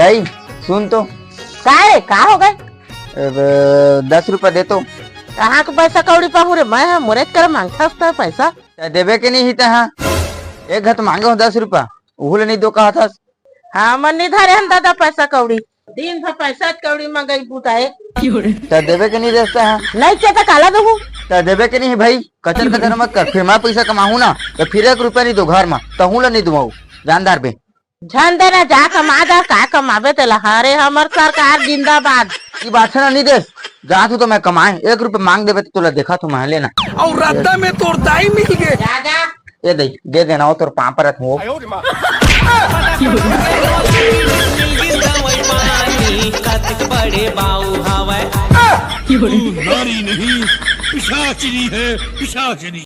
भाई सुन तो, काय रे का हो गए? 10 रुपया दे तो। कहाँ का पैसा कौड़ी पाहू रे? मैं मुरेद कर मांगता उसका पैसा। देवे के नहीं हिता हाँ, एक घत मांगे हो 10 रुपया, उहुले नहीं दो कहा था। हाँ मन नहीं धरे हम दादा पैसा कौड़ी, दिन भर पैसा कौड़ी मंगाई बुताए। देवे के नहीं देता है, नहीं चाहता काला दू देवे के नहीं भाई, कचर कचर मत कर, फिर मैं पैसा कमाऊ ना तो फिर 1 रुपया नहीं दो घर में तो हूँ नहीं दुआऊ जानदार पे। झन देना जा कमा जा, का कमावे तेला। हरे हमर सरकार जिंदाबाद। ये बात है ना नहीं दे जा तू तो मैं कमाए 1 रुपया मांग देवे तो तुला देखा तो मैं लेना और रास्ता में तोर दाई मिल गए। जा जा ये दे देना हो तोर पापरत हो। बड़े बाऊ हवा नारी नहीं पिशाचिनी है, पिशाचिनी।